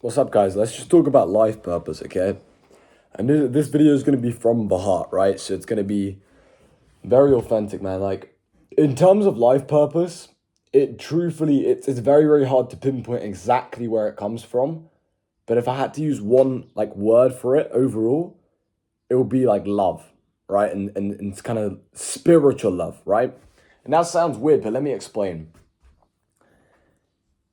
What's up, guys? Let's just talk about life purpose, okay? And this video is going to be from the heart, right? So it's going to be very authentic, man. Like, in terms of life purpose, it's very, very hard to pinpoint exactly where it comes from. But if I had to use one, like, word for it overall, it would be, like, love, right? And it's kind of spiritual love, right? And that sounds weird, but let me explain.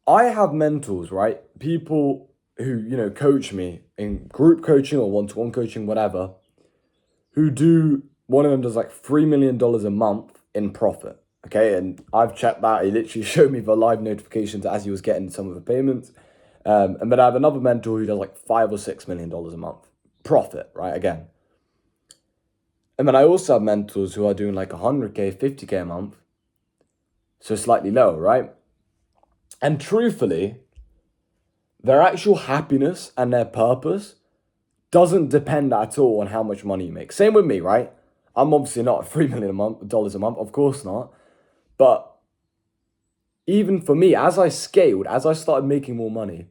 I have mentors, right? People who, coach me in group coaching or one-to-one coaching, whatever, who do, one of them does like $3 million a month in profit. Okay. And I've checked that. He literally showed me the live notifications as he was getting some of the payments. And then I have another mentor who does like $5 or $6 million a month profit, right? Again. And then I also have mentors who are doing like 100K, 50K a month. So slightly lower, right? And truthfully, their actual happiness and their purpose doesn't depend at all on how much money you make. Same with me, right? I'm obviously not at $3 million a month, of course not. But even for me, as I scaled, as I started making more money,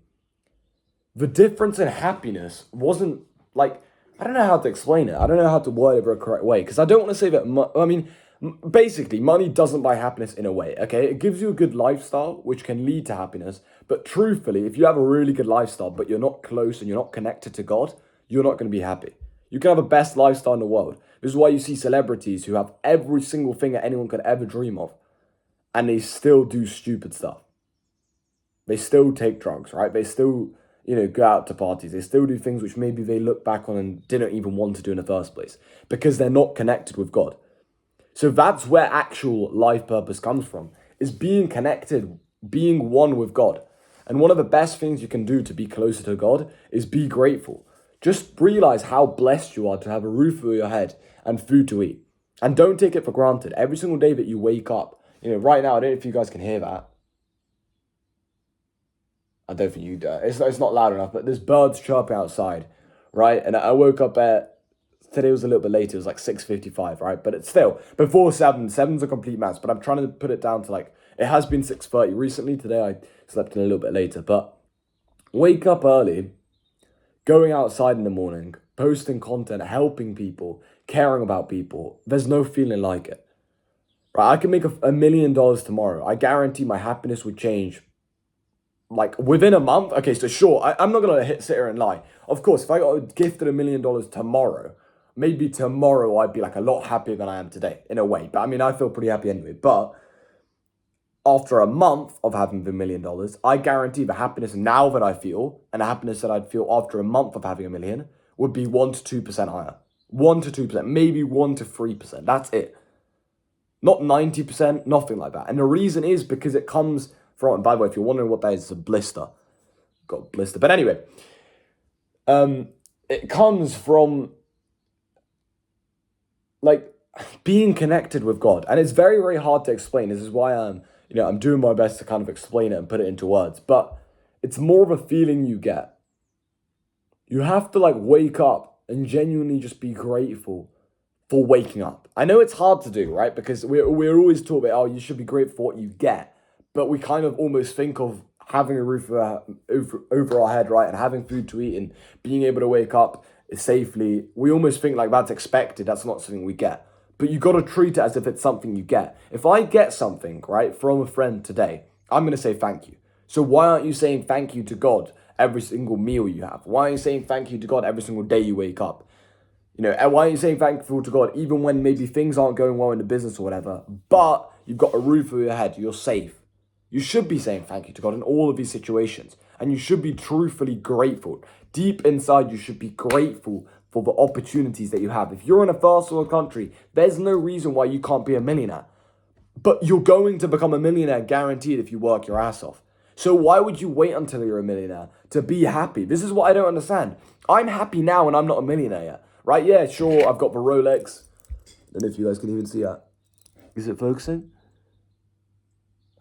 the difference in happiness wasn't like, I don't know how to explain it. I don't know how to word it the correct way. Because I don't want to say that, basically, money doesn't buy happiness in a way, okay? It gives you a good lifestyle, which can lead to happiness. But truthfully, if you have a really good lifestyle, but you're not close and you're not connected to God, you're not going to be happy. You can have the best lifestyle in the world. This is why you see celebrities who have every single thing that anyone could ever dream of, and they still do stupid stuff. They still take drugs, right? They still, go out to parties. They still do things which maybe they look back on and didn't even want to do in the first place because they're not connected with God. So that's where actual life purpose comes from, is being connected, being one with God. And one of the best things you can do to be closer to God is be grateful. Just realize how blessed you are to have a roof over your head and food to eat. And don't take it for granted. Every single day that you wake up, right now, I don't know if you guys can hear that. I don't think you do. It's not loud enough, but there's birds chirping outside, right? And I woke up today was a little bit later. It was like 6:55, right? But it's still before 7. 7's a complete mess. But I'm trying to put it down to like, it has been 6:30 recently. Today I slept in a little bit later. But wake up early, going outside in the morning, posting content, helping people, caring about people. There's no feeling like it, right? I can make $1 million tomorrow. I guarantee my happiness would change like within a month. Okay, so sure, I'm not gonna sit here and lie. Of course, if I got gifted $1 million tomorrow, maybe tomorrow I'd be like a lot happier than I am today in a way. But I mean, I feel pretty happy anyway. But after a month of having the $1 million, I guarantee the happiness now that I feel and the happiness that I'd feel after a month of having $1 million would be 1 to 2% higher. 1 to 2%, maybe 1 to 3%. That's it. Not 90%, nothing like that. And the reason is because it comes from, and by the way, if you're wondering what that is, it's a blister. Got a blister. But anyway, it comes from like being connected with God. And it's very, very hard to explain. This is why I'm doing my best to kind of explain it and put it into words. But it's more of a feeling you get. You have to like wake up and genuinely just be grateful for waking up. I know it's hard to do, right? Because we're always taught about, oh, you should be grateful for what you get. But we kind of almost think of having a roof over our head, right? And having food to eat and being able to wake up safely. We almost think like that's expected. That's not something we get. But you got to treat it as if it's something you get. If I get something, right, from a friend today, I'm going to say thank you. So why aren't you saying thank you to God every single meal you have? Why aren't you saying thank you to God every single day you wake up? And why are you saying thankful to God even when maybe things aren't going well in the business or whatever, but you've got a roof over your head, you're safe. You should be saying thank you to God in all of these situations, and you should be truthfully grateful. Deep inside, you should be grateful for the opportunities that you have. If you're in a first world country, there's no reason why you can't be a millionaire. But you're going to become a millionaire guaranteed if you work your ass off. So why would you wait until you're a millionaire to be happy? This is what I don't understand. I'm happy now and I'm not a millionaire yet. Right, yeah, sure, I've got the Rolex. I don't know if you guys can even see that. Is it focusing?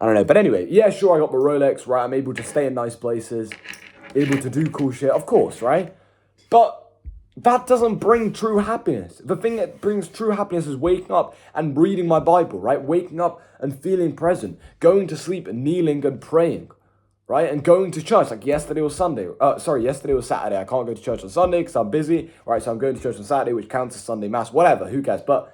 I don't know, but anyway, yeah, sure, I got the Rolex, right? I'm able to stay in nice places, able to do cool shit, of course, right? But that doesn't bring true happiness. The thing that brings true happiness is waking up and reading my Bible, right? Waking up and feeling present, going to sleep and kneeling and praying. right? And going to church, like yesterday was yesterday was Saturday. I can't go to church on Sunday because I'm busy, right? So I'm going to church on Saturday, which counts as Sunday mass, whatever, who cares? But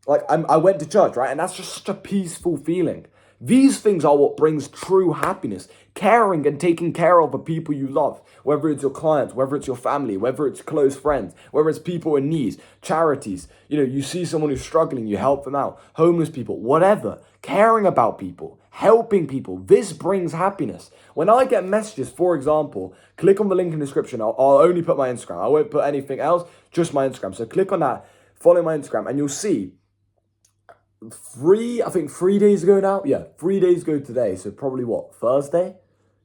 like I went to church, right? And that's just such a peaceful feeling. These things are what brings true happiness. Caring and taking care of the people you love, whether it's your clients, whether it's your family, whether it's close friends, whether it's people in need, charities. You see someone who's struggling, you help them out, homeless people, whatever. Caring about people, helping people. This brings happiness. When I get messages, for example, click on the link in the description. I'll only put my Instagram. I won't put anything else, just my Instagram. So click on that, follow my Instagram, and you'll see 3 days ago now. Yeah, 3 days ago today. So probably Thursday?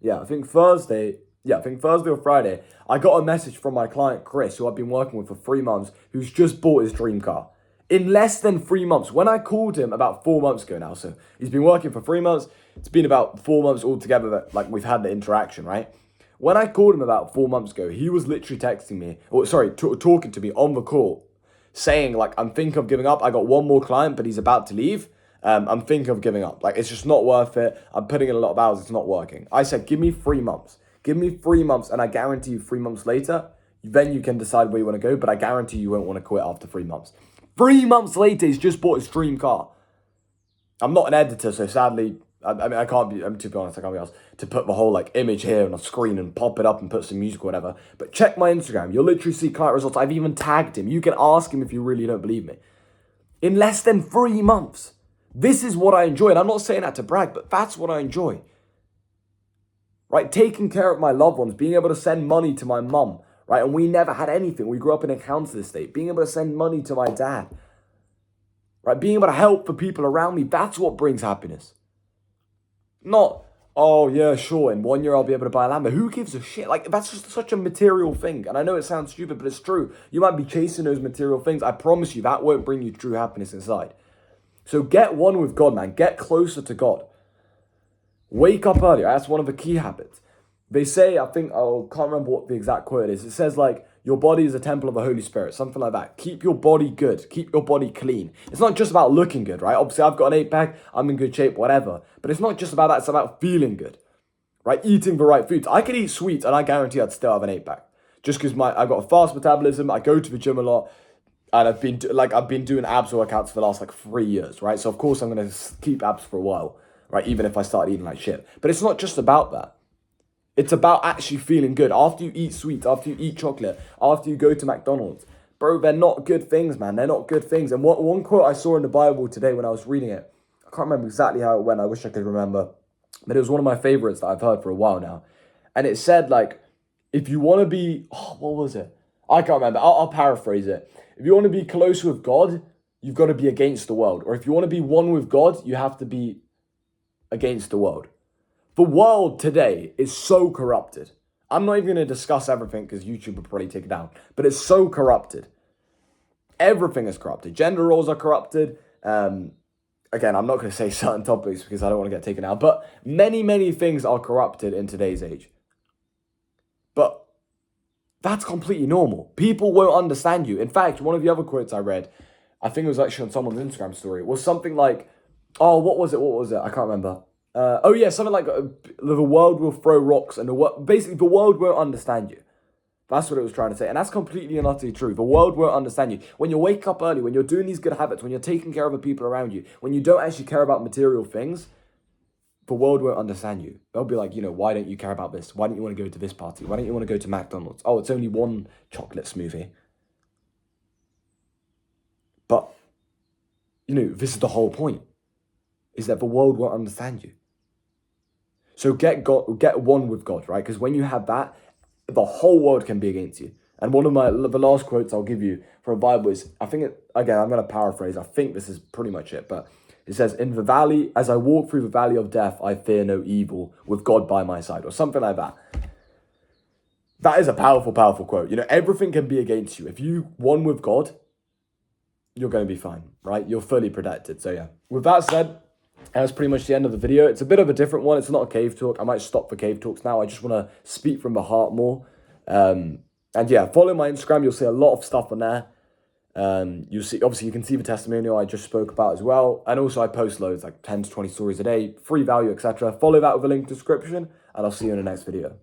I think Thursday or Friday. I got a message from my client, Chris, who I've been working with for 3 months, who's just bought his dream car. In less than 3 months. When I called him about 4 months ago now, so he's been working for 3 months. It's been about 4 months altogether that like we've had the interaction, right? When I called him about 4 months ago, he was literally texting me, talking to me on the call, saying like, I'm thinking of giving up. I got one more client, but he's about to leave. I'm thinking of giving up. Like, it's just not worth it. I'm putting in a lot of hours. It's not working. I said, give me 3 months. Give me 3 months, and I guarantee you 3 months later, then you can decide where you want to go, but I guarantee you won't want to quit after 3 months. 3 months later, he's just bought his dream car. I'm not an editor, so sadly, I can't be, to be honest, I can't be asked to put the whole like image here on a screen and pop it up and put some music or whatever. But check my Instagram. You'll literally see client results. I've even tagged him. You can ask him if you really don't believe me. In less than 3 months. This is what I enjoy. And I'm not saying that to brag, but that's what I enjoy. Right? Taking care of my loved ones, being able to send money to my mum, right? And we never had anything. We grew up in a council estate. Being able to send money to my dad, right? Being able to help the people around me, that's what brings happiness. Not, oh yeah, sure, in 1 year I'll be able to buy a Lambo. Who gives a shit? Like, that's just such a material thing. And I know it sounds stupid, but it's true. You might be chasing those material things. I promise you, that won't bring you true happiness inside. So get one with God, man. Get closer to God. Wake up earlier. That's one of the key habits. They say, I can't remember what the exact quote is. It says like, your body is a temple of the Holy Spirit, something like that. Keep your body good. Keep your body clean. It's not just about looking good, right? Obviously, I've got an 8-pack. I'm in good shape, whatever. But it's not just about that. It's about feeling good, right? Eating the right foods. I could eat sweets, and I guarantee I'd still have an 8-pack. Just because I've got a fast metabolism. I go to the gym a lot. And I've been doing abs workouts for the last 3 years, right? So of course I'm going to keep abs for a while, right? Even if I start eating like shit. But it's not just about that. It's about actually feeling good. After you eat sweets, after you eat chocolate, after you go to McDonald's. Bro, they're not good things, man. They're not good things. And one quote I saw in the Bible today when I was reading it, I can't remember exactly how it went. I wish I could remember. But it was one of my favorites that I've heard for a while now. And it said like, if you want to be, what was it? I can't remember. I'll paraphrase it. If you want to be close with God, you've got to be against the world. Or if you want to be one with God, you have to be against the world. The world today is so corrupted. I'm not even going to discuss everything because YouTube will probably take it down. But it's so corrupted. Everything is corrupted. Gender roles are corrupted. Again, I'm not going to say certain topics because I don't want to get taken out. But many, many things are corrupted in today's age. But that's completely normal. People won't understand you. In fact, one of the other quotes I read, I think it was actually on someone's Instagram story, was something like, what was it? I can't remember. Something like the world will throw rocks and basically the world won't understand you. That's what it was trying to say. And that's completely and utterly true. The world won't understand you. When you wake up early, when you're doing these good habits, when you're taking care of the people around you, when you don't actually care about material things, the world won't understand you. They'll be like, why don't you care about this? Why don't you want to go to this party? Why don't you want to go to McDonald's? Oh, it's only one chocolate smoothie. But, this is the whole point, is that the world won't understand you. So get one with God, right? Because when you have that, the whole world can be against you. And one of the last quotes I'll give you from the Bible is, I'm going to paraphrase. I think this is pretty much it, but it says, in the valley, as I walk through the valley of death, I fear no evil with God by my side, or something like that. That is a powerful, powerful quote. Everything can be against you. If you one with God, you're going to be fine, right? You're fully protected. So yeah, with that said, that's pretty much the end of the video. It's a bit of a different one. It's not a cave talk. I might stop for cave talks now. I just want to speak from the heart more. And yeah, follow my Instagram. You'll see a lot of stuff on there. You'll see, obviously you can see the testimonial I just spoke about as well. And also I post loads, like 10 to 20 stories a day, free value, etc. Follow that with a link in the description, and I'll see you in the next video.